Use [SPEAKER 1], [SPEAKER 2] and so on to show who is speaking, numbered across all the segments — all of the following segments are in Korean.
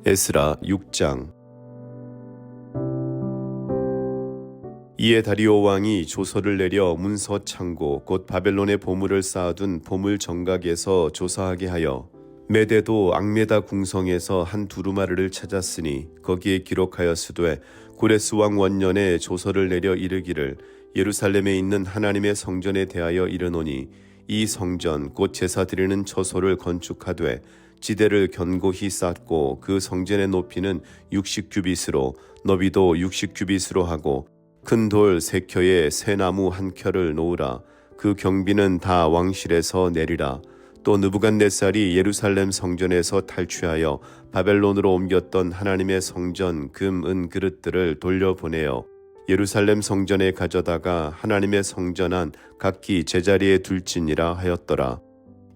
[SPEAKER 1] 에스라 6장. 이에 다리오 왕이 조서를 내려 문서 창고 곧 바벨론의 보물을 쌓아둔 보물 정각에서 조사하게 하여 메대도 앙메다 궁성에서 한 두루마리를 찾았으니 거기에 기록하였으되 고레스 왕 원년에 조서를 내려 이르기를 예루살렘에 있는 하나님의 성전에 대하여 이르노니 이 성전 곧 제사 드리는 처소를 건축하되 지대를 견고히 쌓고 그 성전의 높이는 60규빗으로 너비도 60규빗으로 하고 큰 돌 3켜에 새 나무 1켜를 놓으라. 그 경비는 다 왕실에서 내리라. 또 느부갓네살이 예루살렘 성전에서 탈취하여 바벨론으로 옮겼던 하나님의 성전 금, 은 그릇들을 돌려보내어 예루살렘 성전에 가져다가 하나님의 성전 안 각기 제자리에 둘지니라 하였더라.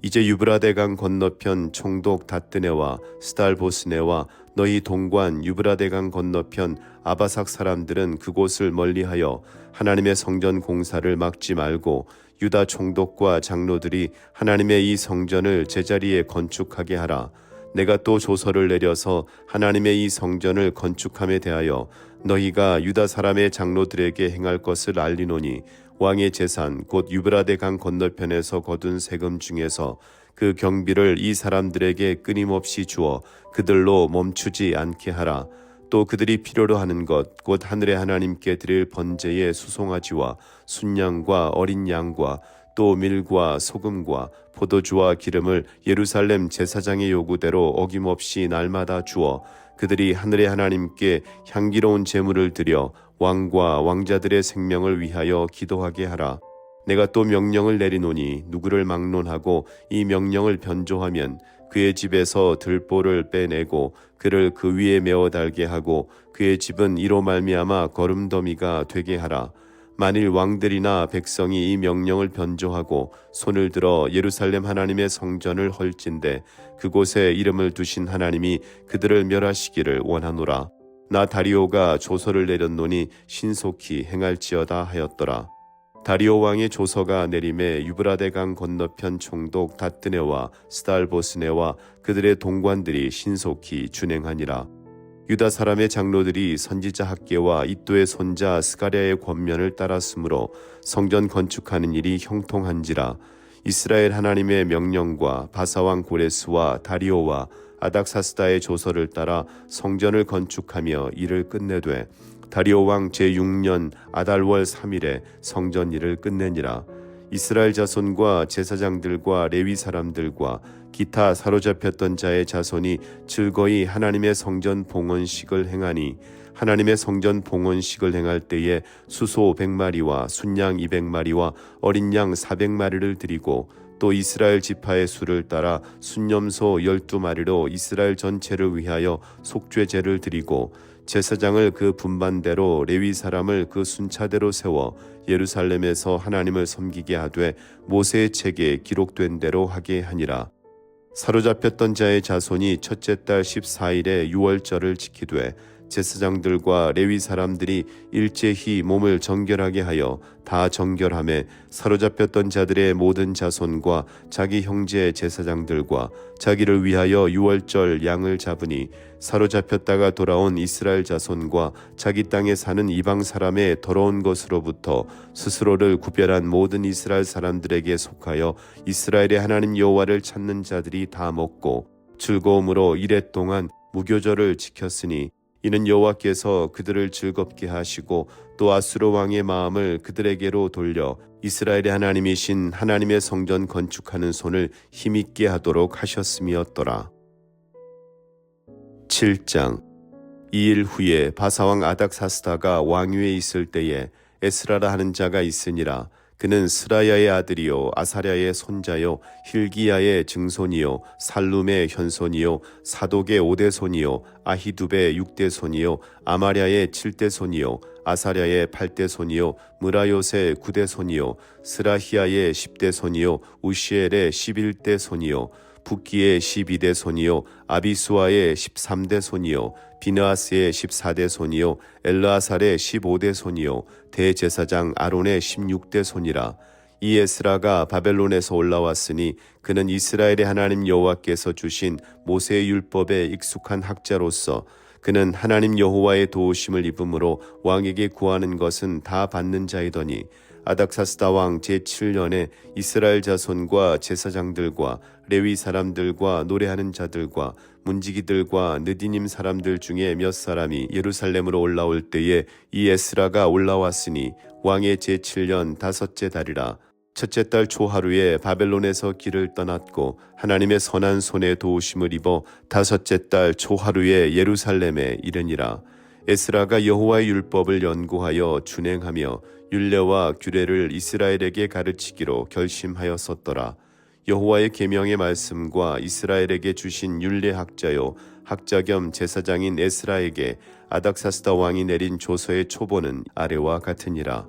[SPEAKER 1] 이제 유브라데강 건너편 총독 다뜨네와 스달보스네와 너희 동관 유브라데강 건너편 아바삭 사람들은 그곳을 멀리하여 하나님의 성전 공사를 막지 말고 유다 총독과 장로들이 하나님의 이 성전을 제자리에 건축하게 하라. 내가 또 조서를 내려서 하나님의 이 성전을 건축함에 대하여 너희가 유다 사람의 장로들에게 행할 것을 알리노니 왕의 재산 곧 유브라데 강 건너편에서 거둔 세금 중에서 그 경비를 이 사람들에게 끊임없이 주어 그들로 멈추지 않게 하라. 또 그들이 필요로 하는 것 곧 하늘의 하나님께 드릴 번제의 수송아지와 순양과 어린 양과 또 밀과 소금과 포도주와 기름을 예루살렘 제사장의 요구대로 어김없이 날마다 주어 그들이 하늘의 하나님께 향기로운 제물을 드려 왕과 왕자들의 생명을 위하여 기도하게 하라. 내가 또 명령을 내리노니 누구를 막론하고 이 명령을 변조하면 그의 집에서 들보를 빼내고 그를 그 위에 메어 달게 하고 그의 집은 이로 말미암아 거름더미가 되게 하라. 만일 왕들이나 백성이 이 명령을 변조하고 손을 들어 예루살렘 하나님의 성전을 헐진대 그곳에 이름을 두신 하나님이 그들을 멸하시기를 원하노라. 나 다리오가 조서를 내렸노니 신속히 행할지어다 하였더라. 다리오 왕의 조서가 내림에 유브라데강 건너편 총독 다뜨네와 스달보스네와 그들의 동관들이 신속히 준행하니라. 유다 사람의 장로들이 선지자 학계와 이도의 손자 스가랴의 권면을 따랐으므로 성전 건축하는 일이 형통한지라. 이스라엘 하나님의 명령과 바사왕 고레스와 다리오와 아닥사스다의 조서를 따라 성전을 건축하며 일을 끝내되 다리오 왕 제6년 아달월 3일에 성전 일을 끝내니라. 이스라엘 자손과 제사장들과 레위 사람들과 기타 사로잡혔던 자의 자손이 즐거이 하나님의 성전 봉헌식을 행하니 하나님의 성전 봉헌식을 행할 때에 수소 100마리와 순양 200마리와 어린 양 400마리를 드리고 또 이스라엘 지파의 수를 따라 순염소 12마리로 이스라엘 전체를 위하여 속죄제를 드리고 제사장을 그 분반대로 레위 사람을 그 순차대로 세워 예루살렘에서 하나님을 섬기게 하되 모세의 책에 기록된 대로 하게 하니라. 사로잡혔던 자의 자손이 첫째 달 14일에 유월절을 지키되 제사장들과 레위 사람들이 일제히 몸을 정결하게 하여 다 정결하며 사로잡혔던 자들의 모든 자손과 자기 형제 제사장들과 자기를 위하여 유월절 양을 잡으니 사로잡혔다가 돌아온 이스라엘 자손과 자기 땅에 사는 이방 사람의 더러운 것으로부터 스스로를 구별한 모든 이스라엘 사람들에게 속하여 이스라엘의 하나님 여호와를 찾는 자들이 다 먹고 즐거움으로 이레 동안 무교절을 지켰으니 이는 여호와께서 그들을 즐겁게 하시고 또 아수르 왕의 마음을 그들에게로 돌려 이스라엘의 하나님이신 하나님의 성전 건축하는 손을 힘있게 하도록 하셨음이었더라. 7장. 2일 후에 바사왕 아닥사스다가 왕위에 있을 때에 에스라라 하는 자가 있으니라. 그는 스라야의 아들이요 아사랴의 손자요 힐기야의 증손이요 살룸의 현손이요 사독의 5대손이요 아히두베의 6대손이요 아마랴의 7대손이요 아사랴의 8대손이요 무라요의 9대손이요 스라히야의 10대손이요 우시엘의 11대손이요 붓기의 12대손이요 아비수아의 13대손이요 비느하스의 14대손이요 엘르아살의 15대손이요 대제사장 아론의 16대손이라. 이 에스라가 바벨론에서 올라왔으니 그는 이스라엘의 하나님 여호와께서 주신 모세의 율법에 익숙한 학자로서 그는 하나님 여호와의 도우심을 입음으로 왕에게 구하는 것은 다 받는 자이더니 아닥사스다 왕 제7년에 이스라엘 자손과 제사장들과 레위 사람들과 노래하는 자들과 문지기들과 느디님 사람들 중에 몇 사람이 예루살렘으로 올라올 때에 이 에스라가 올라왔으니 왕의 제7년 다섯째 달이라. 첫째 달 초하루에 바벨론에서 길을 떠났고 하나님의 선한 손에 도우심을 입어 다섯째 달 초하루에 예루살렘에 이르니라. 에스라가 여호와의 율법을 연구하여 준행하며 율례와 규례를 이스라엘에게 가르치기로 결심하였었더라. 여호와의 계명의 말씀과 이스라엘에게 주신 율례학자요 학자 겸 제사장인 에스라에게 아닥사스다 왕이 내린 조서의 초본은 아래와 같으니라.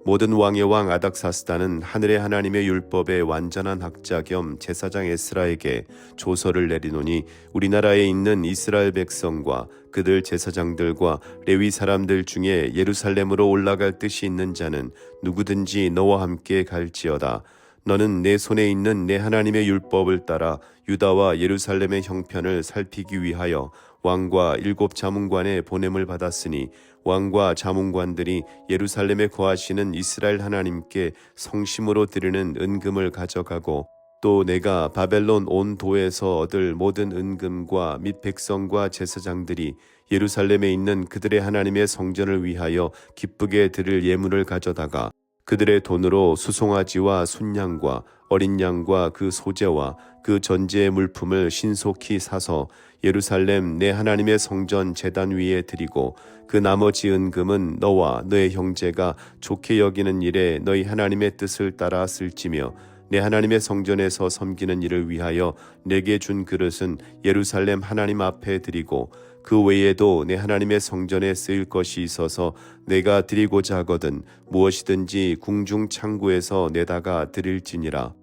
[SPEAKER 1] 모든 왕의 왕 아닥사스다는 하늘의 하나님의 율법의 완전한 학자 겸 제사장 에스라에게 조서를 내리노니 우리나라에 있는 이스라엘 백성과 그들 제사장들과 레위 사람들 중에 예루살렘으로 올라갈 뜻이 있는 자는 누구든지 너와 함께 갈지어다. 너는 내 손에 있는 내 하나님의 율법을 따라 유다와 예루살렘의 형편을 살피기 위하여 왕과 7 자문관의 보냄을 받았으니 왕과 자문관들이 예루살렘에 거하시는 이스라엘 하나님께 성심으로 드리는 은금을 가져가고 또 내가 바벨론 온 도에서 얻을 모든 은금과 및 백성과 제사장들이 예루살렘에 있는 그들의 하나님의 성전을 위하여 기쁘게 드릴 예물을 가져다가 그들의 돈으로 수송아지와 순양과 어린 양과 그 소재와 그 전제의 물품을 신속히 사서 예루살렘 내 하나님의 성전 제단 위에 드리고 그 나머지 은금은 너와 너의 형제가 좋게 여기는 일에 너희 하나님의 뜻을 따라 쓸지며 내 하나님의 성전에서 섬기는 일을 위하여 내게 준 그릇은 예루살렘 하나님 앞에 드리고 그 외에도 내 하나님의 성전에 쓰일 것이 있어서 내가 드리고자 하거든 무엇이든지 궁중 창고에서 내다가 드릴지니라.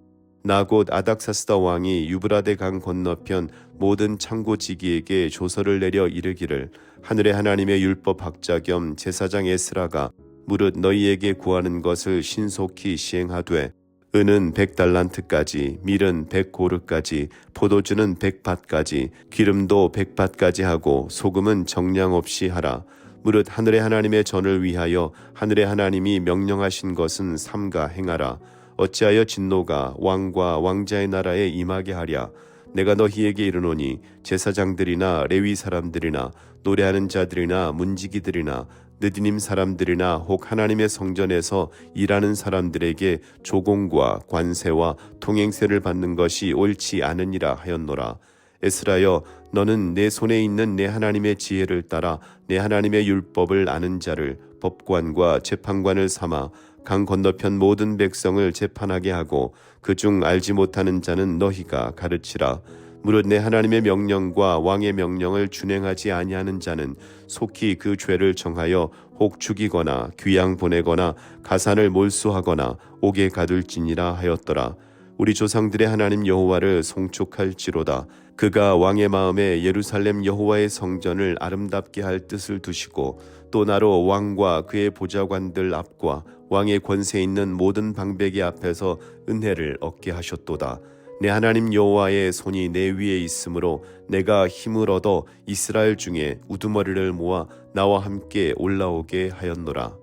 [SPEAKER 1] 나 곧 아닥사스다 왕이 유브라데 강 건너편 모든 창고지기에게 조서를 내려 이르기를 하늘의 하나님의 율법 학자 겸 제사장 에스라가 무릇 너희에게 구하는 것을 신속히 시행하되 은은 100달란트까지, 밀은 100고르까지, 포도주는 100밭까지, 기름도 100밭까지 하고 소금은 정량 없이 하라. 무릇 하늘의 하나님의 전을 위하여 하늘의 하나님이 명령하신 것은 삼가 행하라. 어찌하여 진노가 왕과 왕자의 나라에 임하게 하랴. 내가 너희에게 이르노니 제사장들이나 레위 사람들이나 노래하는 자들이나 문지기들이나 느디님 사람들이나 혹 하나님의 성전에서 일하는 사람들에게 조공과 관세와 통행세를 받는 것이 옳지 않으니라 하였노라. 에스라여, 너는 내 손에 있는 내 하나님의 지혜를 따라 내 하나님의 율법을 아는 자를 법관과 재판관을 삼아 강 건너편 모든 백성을 재판하게 하고 그중 알지 못하는 자는 너희가 가르치라. 무릇 내 하나님의 명령과 왕의 명령을 준행하지 아니하는 자는 속히 그 죄를 정하여 혹 죽이거나 귀양 보내거나 가산을 몰수하거나 옥에 가둘지니라 하였더라. 우리 조상들의 하나님 여호와를 송축할지로다. 그가 왕의 마음에 예루살렘 여호와의 성전을 아름답게 할 뜻을 두시고 또 나로 왕과 그의 보좌관들 앞과 왕의 권세 있는 모든 방백의 앞에서 은혜를 얻게 하셨도다. 내 하나님 여호와의 손이 내 위에 있으므로 내가 힘을 얻어 이스라엘 중에 우두머리를 모아 나와 함께 올라오게 하였노라.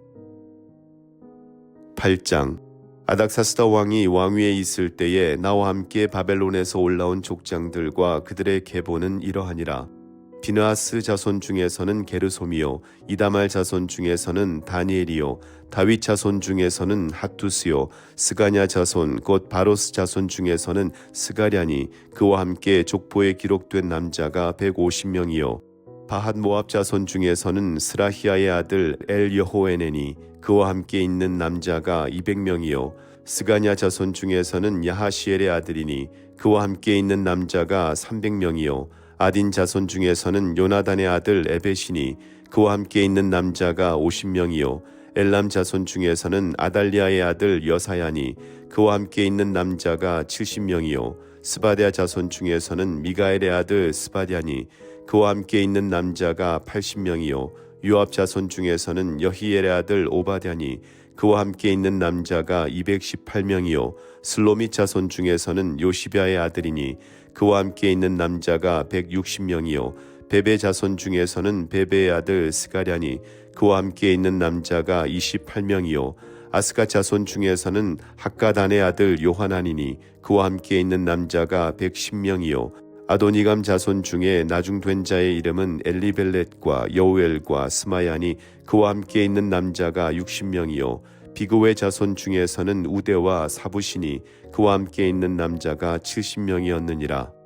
[SPEAKER 1] 8장. 아닥사스다 왕이 왕위에 있을 때에 나와 함께 바벨론에서 올라온 족장들과 그들의 계보는 이러하니라. 비느하스 자손 중에서는 게르솜이요, 이다말 자손 중에서는 다니엘이요, 다윗 자손 중에서는 핫투스요, 스가냐 자손 곧 바로스 자손 중에서는 스가랴니 그와 함께 족보에 기록된 남자가 150명이요, 바핫 모압 자손 중에서는 스라히아의 아들 엘여호에네니 그와 함께 있는 남자가 200명이요, 스가냐 자손 중에서는 야하시엘의 아들이니 그와 함께 있는 남자가 300명이요, 아딘 자손 중에서는 요나단의 아들 에벳이니 그와 함께 있는 남자가 50명이요, 엘람 자손 중에서는 아달리아의 아들 여사야니 그와 함께 있는 남자가 70명이요, 스바랴 자손 중에서는 미가엘의 아들 스바랴니 그와 함께 있는 남자가 80명이요, 요압 자손 중에서는 여히엘의 아들 오바댜니 그와 함께 있는 남자가 218명이요 슬로밋 자손 중에서는 요시비아의 아들이니 그와 함께 있는 남자가 160명이요 베베 자손 중에서는 베베의 아들 스가랴니 그와 함께 있는 남자가 28명이요 아스가 자손 중에서는 학가단의 아들 요하나니니 그와 함께 있는 남자가 110명이요 아도니감 자손 중에 나중된 자의 이름은 엘리벨렛과 여우엘과 스마야니 그와 함께 있는 남자가 60명이요 비그의 자손 중에서는 우대와 사부시니 그와 함께 있는 남자가 70명이었느니라.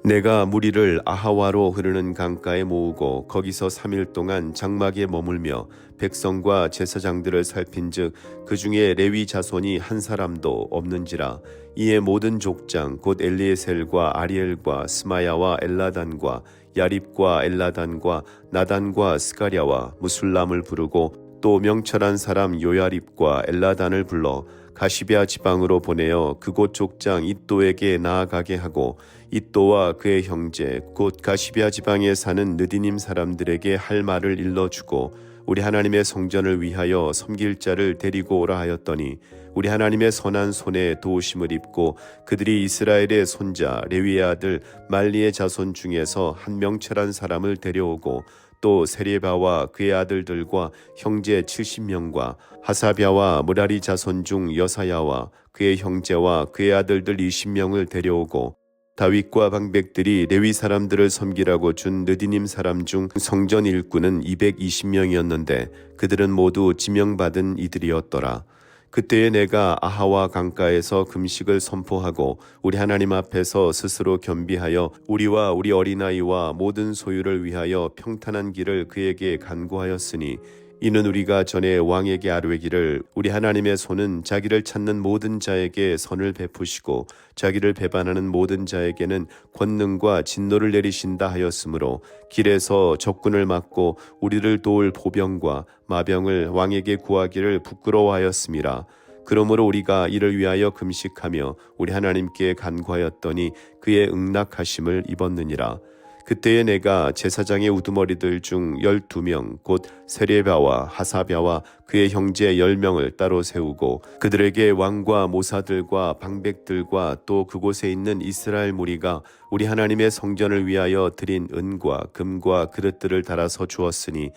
[SPEAKER 1] 내가 무리를 아하와로 흐르는 강가에 모으고 거기서 3일 동안 장막에 머물며 백성과 제사장들을 살핀즉 그 중에 레위 자손이 한 사람도 없는지라. 이에 모든 족장 곧 엘리에셀과 아리엘과 스마야와 엘라단과 야립과 엘라단과 나단과 스가랴와 무술람을 부르고 또 명철한 사람 요야립과 엘라단을 불러 가시베아 지방으로 보내어 그곳 족장 잇도에게 나아가게 하고 잇도와 그의 형제 곧 가시베아 지방에 사는 느디님 사람들에게 할 말을 일러주고 우리 하나님의 성전을 위하여 섬길 자를 데리고 오라 하였더니 우리 하나님의 선한 손에 도우심을 입고 그들이 이스라엘의 손자 레위의 아들 말리의 자손 중에서 한 명철한 사람을 데려오고 또 세레바와 그의 아들들과 형제 70명과 하사랴와 무라리 자손 중 여사야와 그의 형제와 그의 아들들 20명을 데려오고 다윗과 방백들이 레위 사람들을 섬기라고 준 느디님 사람 중 성전 일꾼은 220명이었는데 그들은 모두 지명받은 이들이었더라. 그때에 내가 아하와 강가에서 금식을 선포하고 우리 하나님 앞에서 스스로 겸비하여 우리와 우리 어린아이와 모든 소유를 위하여 평탄한 길을 그에게 간구하였으니 이는 우리가 전에 왕에게 아뢰기를 우리 하나님의 손은 자기를 찾는 모든 자에게 선을 베푸시고 자기를 배반하는 모든 자에게는 권능과 진노를 내리신다 하였으므로 길에서 적군을 막고 우리를 도울 보병과 마병을 왕에게 구하기를 부끄러워하였음이라. 그러므로 우리가 이를 위하여 금식하며 우리 하나님께 간구하였더니 그의 응낙하심을 입었느니라. 그때에 내가 제사장의 우두머리들 중 12명 곧 세레바와 하사랴와 그의 형제 10명을 따로 세우고 그들에게 왕과 모사들과 방백들과 또 그곳에 있는 이스라엘 무리가 우리 하나님의 성전을 위하여 드린 은과 금과 그릇들을 달아서 주었으니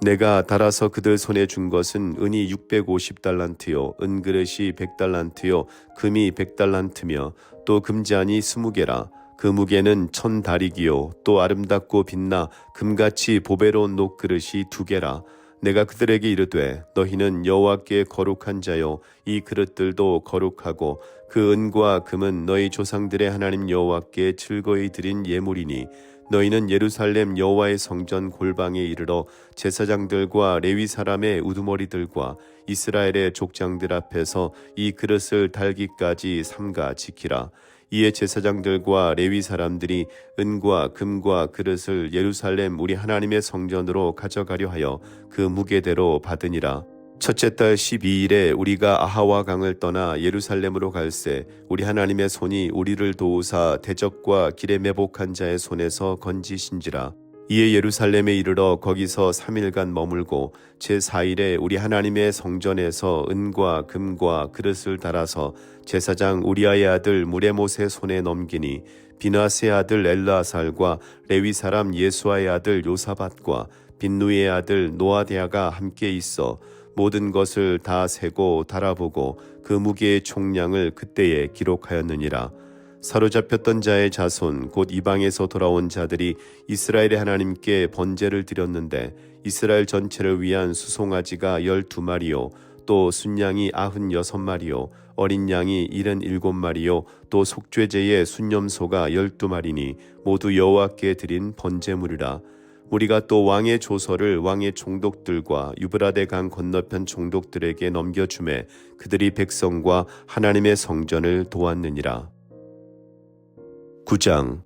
[SPEAKER 1] 내가 달아서 그들 손에 준 것은 은이 650달란트요 은그릇이 100달란트요 금이 100달란트며 또 금잔이 20개라. 그 무게는 1000다리기요 또 아름답고 빛나 금같이 보배로운 녹그릇이 2개라. 내가 그들에게 이르되 너희는 여호와께 거룩한 자요 이 그릇들도 거룩하고 그 은과 금은 너희 조상들의 하나님 여호와께 즐거이 드린 예물이니 너희는 예루살렘 여호와의 성전 골방에 이르러 제사장들과 레위 사람의 우두머리들과 이스라엘의 족장들 앞에서 이 그릇을 달기까지 삼가 지키라. 이에 제사장들과 레위 사람들이 은과 금과 그릇을 예루살렘 우리 하나님의 성전으로 가져가려 하여 그 무게대로 받으니라. 첫째 달 12일에 우리가 아하와 강을 떠나 예루살렘으로 갈새 우리 하나님의 손이 우리를 도우사 대적과 길에 매복한 자의 손에서 건지신지라. 이에 예루살렘에 이르러 거기서 3일간 머물고 제4일에 우리 하나님의 성전에서 은과 금과 그릇을 달아서 제사장 우리아의 아들 무레못의 손에 넘기니 비나스의 아들 엘라살과 레위 사람 예수아의 아들 요사밧과 빈누이의 아들 노아디아가 함께 있어 모든 것을 다 세고 달아보고 그 무게의 총량을 그때에 기록하였느니라. 사로잡혔던 자의 자손 곧 이방에서 돌아온 자들이 이스라엘의 하나님께 번제를 드렸는데 이스라엘 전체를 위한 수송아지가 12마리요 또 순양이 96마리요 어린 양이 77마리요 또 속죄제의 순념소가 12마리니 모두 여호와께 드린 번제물이라. 우리가 또 왕의 조서를 왕의 총독들과 유브라데 강 건너편 총독들에게 넘겨주매 그들이 백성과 하나님의 성전을 도왔느니라. 9장.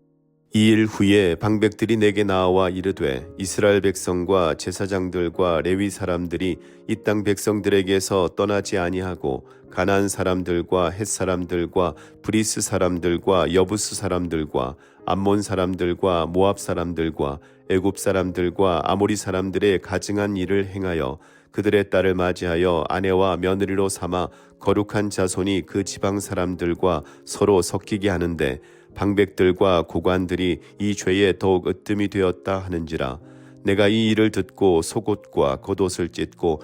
[SPEAKER 1] 2일 후에 방백들이 내게 나와 이르되 이스라엘 백성과 제사장들과 레위 사람들이 이 땅 백성들에게서 떠나지 아니하고 가나안 사람들과 헷 사람들과 브리스 사람들과 여부스 사람들과 암몬 사람들과 모압 사람들과 애굽 사람들과 아모리 사람들의 가증한 일을 행하여 그들의 딸을 맞이하여 아내와 며느리로 삼아 거룩한 자손이 그 지방 사람들과 서로 섞이게 하는데 방백들과 고관들이 이 죄에 더욱 으뜸이 되었다 하는지라. 내가 이 일을 듣고 속옷과 겉옷을 찢고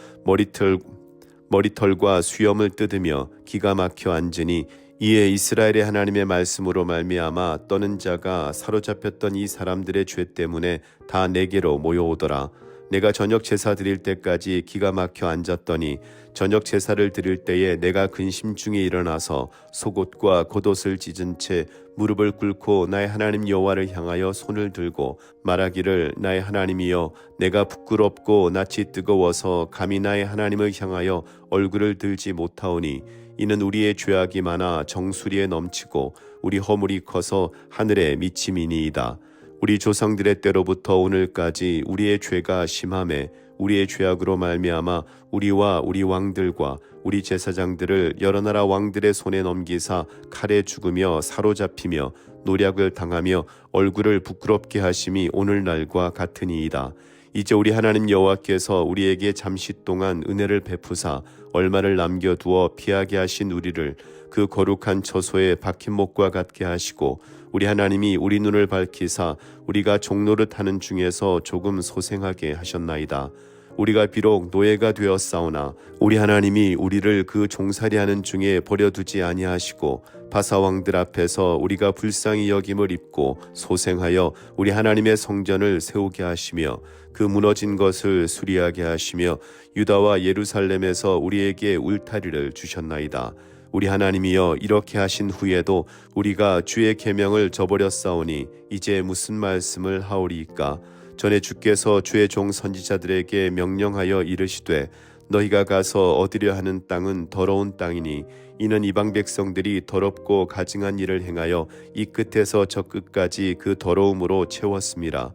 [SPEAKER 1] 머리털과 수염을 뜯으며 기가 막혀 앉으니 이에 이스라엘의 하나님의 말씀으로 말미암아 떠는 자가 사로잡혔던 이 사람들의 죄 때문에 다 내게로 모여오더라. 내가 저녁 제사 드릴 때까지 기가 막혀 앉았더니 저녁 제사를 드릴 때에 내가 근심 중에 일어나서 속옷과 겉옷을 찢은 채 무릎을 꿇고 나의 하나님 여호와를 향하여 손을 들고 말하기를, 나의 하나님이여, 내가 부끄럽고 낯이 뜨거워서 감히 나의 하나님을 향하여 얼굴을 들지 못하오니 이는 우리의 죄악이 많아 정수리에 넘치고 우리 허물이 커서 하늘에 미침이니이다. 우리 조상들의 때로부터 오늘까지 우리의 죄가 심하매 우리의 죄악으로 말미암아 우리와 우리 왕들과 우리 제사장들을 여러 나라 왕들의 손에 넘기사 칼에 죽으며 사로잡히며 노략을 당하며 얼굴을 부끄럽게 하심이 오늘날과 같으니이다. 이제 우리 하나님 여호와께서 우리에게 잠시 동안 은혜를 베푸사 얼마를 남겨두어 피하게 하신 우리를 그 거룩한 처소에 박힌 목과 같게 하시고 우리 하나님이 우리 눈을 밝히사 우리가 종노릇 하는 중에서 조금 소생하게 하셨나이다. 우리가 비록 노예가 되었사오나 우리 하나님이 우리를 그 종살이하는 중에 버려두지 아니하시고 바사왕들 앞에서 우리가 불쌍히 여김을 입고 소생하여 우리 하나님의 성전을 세우게 하시며 그 무너진 것을 수리하게 하시며 유다와 예루살렘에서 우리에게 울타리를 주셨나이다. 우리 하나님이여, 이렇게 하신 후에도 우리가 주의 계명을 저버렸사오니 이제 무슨 말씀을 하오리이까? 전에 주께서 주의 종 선지자들에게 명령하여 이르시되 너희가 가서 얻으려 하는 땅은 더러운 땅이니 이는 이방 백성들이 더럽고 가증한 일을 행하여 이 끝에서 저 끝까지 그 더러움으로 채웠음이라.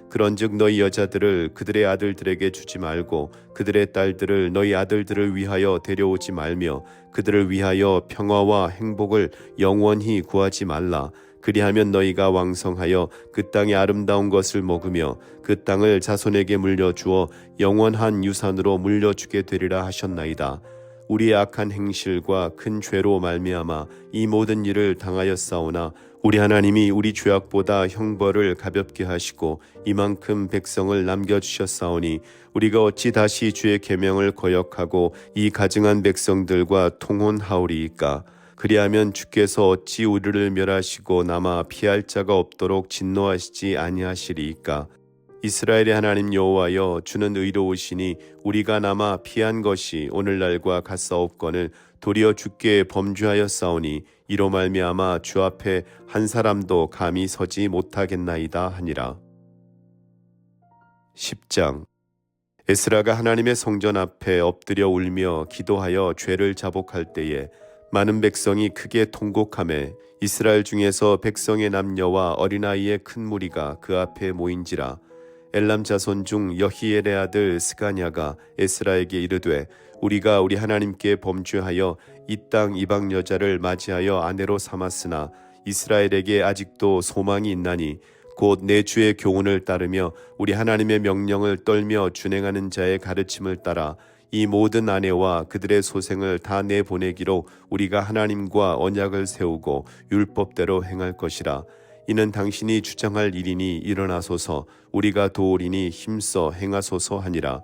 [SPEAKER 1] 그런즉 너희 여자들을 그들의 아들들에게 주지 말고 그들의 딸들을 너희 아들들을 위하여 데려오지 말며 그들을 위하여 평화와 행복을 영원히 구하지 말라. 그리하면 너희가 왕성하여 그 땅의 아름다운 것을 먹으며 그 땅을 자손에게 물려주어 영원한 유산으로 물려주게 되리라 하셨나이다. 우리의 악한 행실과 큰 죄로 말미암아 이 모든 일을 당하였사오나 우리 하나님이 우리 죄악보다 형벌을 가볍게 하시고 이만큼 백성을 남겨주셨사오니 우리가 어찌 다시 주의 계명을 거역하고 이 가증한 백성들과 통혼하오리이까? 그리하면 주께서 어찌 우리를 멸하시고 남아 피할 자가 없도록 진노하시지 아니하시리이까? 이스라엘의 하나님 여호와여, 주는 의로우시니 우리가 남아 피한 것이 오늘날과 같사옵거늘 도리어 주께 범죄하였사오니 이로 말미암아 주 앞에 한 사람도 감히 서지 못하겠나이다 하니라. 10장. 에스라가 하나님의 성전 앞에 엎드려 울며 기도하여 죄를 자복할 때에 많은 백성이 크게 통곡하매 이스라엘 중에서 백성의 남녀와 어린아이의 큰 무리가 그 앞에 모인지라. 엘람 자손 중 여히엘의 아들 스가냐가 에스라에게 이르되 우리가 우리 하나님께 범죄하여 이 땅 이방 여자를 맞이하여 아내로 삼았으나 이스라엘에게 아직도 소망이 있나니 곧 내 주의 교훈을 따르며 우리 하나님의 명령을 떨며 준행하는 자의 가르침을 따라 이 모든 아내와 그들의 소생을 다 내보내기로 우리가 하나님과 언약을 세우고 율법대로 행할 것이라. 이는 당신이 주장할 일이니 일어나소서, 우리가 도우리니 힘써 행하소서 하니라.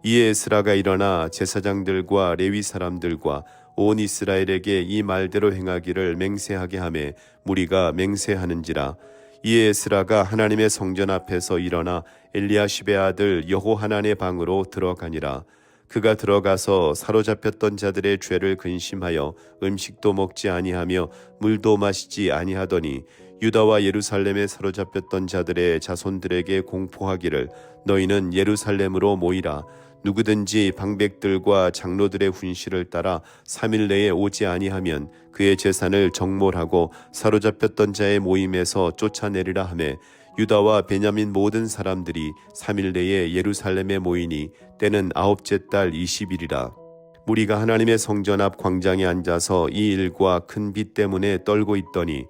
[SPEAKER 1] 이에 에스라가 일어나 제사장들과 레위 사람들과 온 이스라엘에게 이 말대로 행하기를 맹세하게 하매 무리가 맹세하는지라. 이에 에스라가 하나님의 성전 앞에서 일어나 엘리야십의 아들 여호하난의 방으로 들어가니라. 그가 들어가서 사로잡혔던 자들의 죄를 근심하여 음식도 먹지 아니하며 물도 마시지 아니하더니 유다와 예루살렘에 사로잡혔던 자들의 자손들에게 공포하기를 너희는 예루살렘으로 모이라. 누구든지 방백들과 장로들의 훈시를 따라 3일 내에 오지 아니하면 그의 재산을 정몰하고 사로잡혔던 자의 모임에서 쫓아내리라 하매 유다와 베냐민 모든 사람들이 3일 내에 예루살렘에 모이니 때는 9째 달 20일이라. 무리가 하나님의 성전 앞 광장에 앉아서 이 일과 큰 비 때문에 떨고 있더니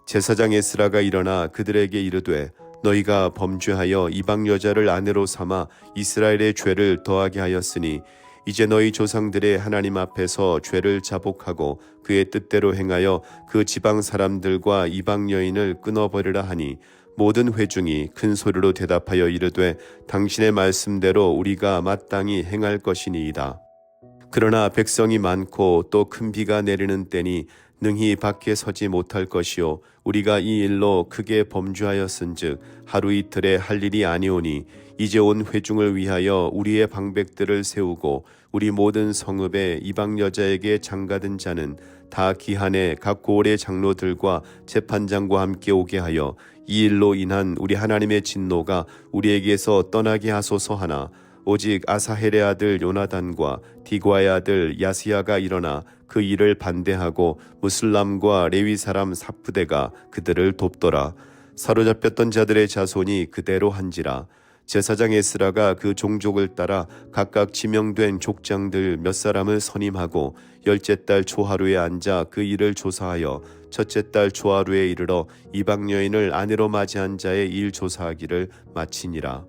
[SPEAKER 1] 제사장 에스라가 일어나 그들에게 이르되 너희가 범죄하여 이방 여자를 아내로 삼아 이스라엘의 죄를 더하게 하였으니 이제 너희 조상들의 하나님 앞에서 죄를 자복하고 그의 뜻대로 행하여 그 지방 사람들과 이방 여인을 끊어버리라 하니 모든 회중이 큰 소리로 대답하여 이르되 당신의 말씀대로 우리가 마땅히 행할 것이니이다. 그러나 백성이 많고 또 큰 비가 내리는 때니 능히 밖에 서지 못할 것이요 우리가 이 일로 크게 범죄하였은즉 하루 이틀에 할 일이 아니오니 이제 온 회중을 위하여 우리의 방백들을 세우고 우리 모든 성읍에 이방 여자에게 장가든 자는 다 기한에 각 고을의 장로들과 재판장과 함께 오게 하여 이 일로 인한 우리 하나님의 진노가 우리에게서 떠나게 하소서 하나 오직 아사헬의 아들 요나단과 디과의 아들 야스야가 일어나 그 일을 반대하고 무슬람과 레위 사람 사프대가 그들을 돕더라. 사로잡혔던 자들의 자손이 그대로 한지라. 제사장 에스라가 그 종족을 따라 각각 지명된 족장들 몇 사람을 선임하고 열째 달 초하루에 앉아 그 일을 조사하여 첫째 달 초하루에 이르러 이방 여인을 아내로 맞이한 자의 일 조사하기를 마치니라.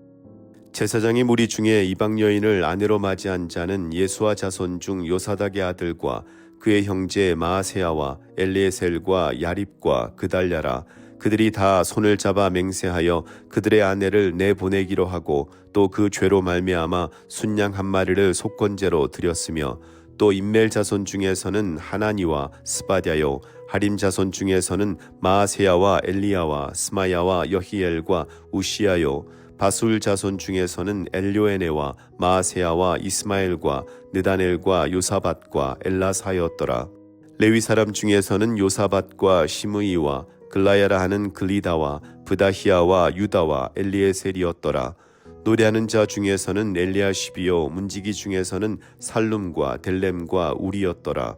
[SPEAKER 1] 제사장이 무리 중에 이방 여인을 아내로 맞이한 자는 예수와 자손 중 요사닥의 아들과 그의 형제 마아세야와 엘리에셀과 야립과 그달랴라. 그들이 다 손을 잡아 맹세하여 그들의 아내를 내보내기로 하고 또 그 죄로 말미암아 순양 한 마리를 속건제로 드렸으며 또 임멜 자손 중에서는 하나니와 스바랴요 하림 자손 중에서는 마아세야와 엘리야와 스마야와 여히엘과 우시야요 바술 자손 중에서는 엘료에네와 마아세야와 이스마엘과 느다넬과 요사밧과 엘라사였더라. 레위 사람 중에서는 요사밧과 시므이와 글라야라 하는 글리다와 브다히야와 유다와 엘리에셀이었더라. 노래하는 자 중에서는 엘리야십이요 문지기 중에서는 살룸과 델렘과 우리였더라.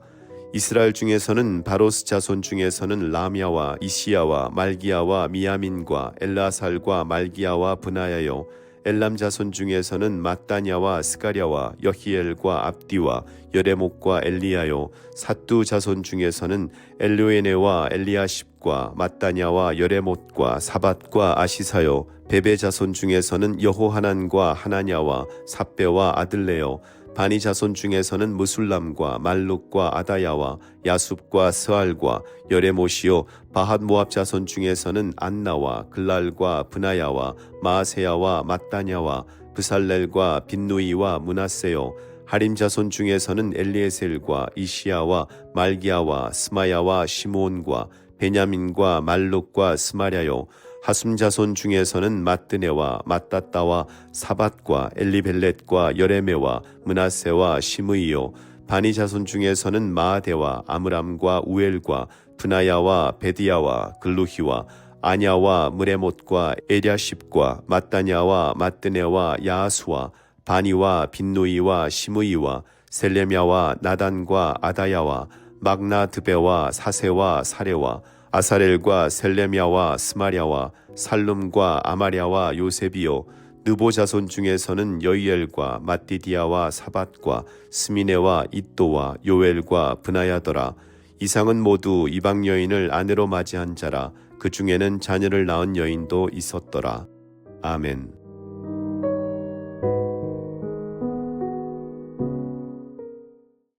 [SPEAKER 1] 이스라엘 중에서는 바로스 자손 중에서는 라미아와 이시야와 말기야와 미야민과 엘라살과 말기야와 브나야요 엘람 자손 중에서는 mat다냐와 스가랴와 여히엘과 압디와 여레목과 엘리야요 삿두 자손 중에서는 엘료에네와 엘리야십과 mat다냐와 여레못과 사밧과 아시사요 베베 자손 중에서는 여호하난과 하나냐와 삽베와 아들레요 바니 자손 중에서는 무술람과 말룩과 아다야와 야숲과 스알과 여레못이요 바핫 모압 자손 중에서는 안나와 글랄과 브나야와 마아세야와 mat다냐와 브살렐과 빈누이와 므낫세요 하림 자손 중에서는 엘리에셀과 이시야와 말기야와 스마야와 시므온과 베냐민과 말룩과 스마랴요 하숨 자손 중에서는 마뜨네와 마따따와 사밧과 엘리벨렛과 여레메와 므낫세와 시므이요 바니 자손 중에서는 마아데와 아므람과 우엘과 브나야와 베디야와 글루히와 아냐와 무레못과 에랴십과 mat다냐와 마뜨네와 야하수와 바니와 빈누이와 시므이와 셀레미야와 나단과 아다야와 막나드베와 사세와 사레와 아사렐과 셀레미야와 스마랴와 살룸과 아마랴와 요셉이요 느보 자손 중에서는 여이엘과 mat디디야와 사밧과 스미네와 잇도와 요엘과 브나야더라. 이상은 모두 이방 여인을 아내로 맞이한 자라. 그 중에는 자녀를 낳은 여인도 있었더라. 아멘.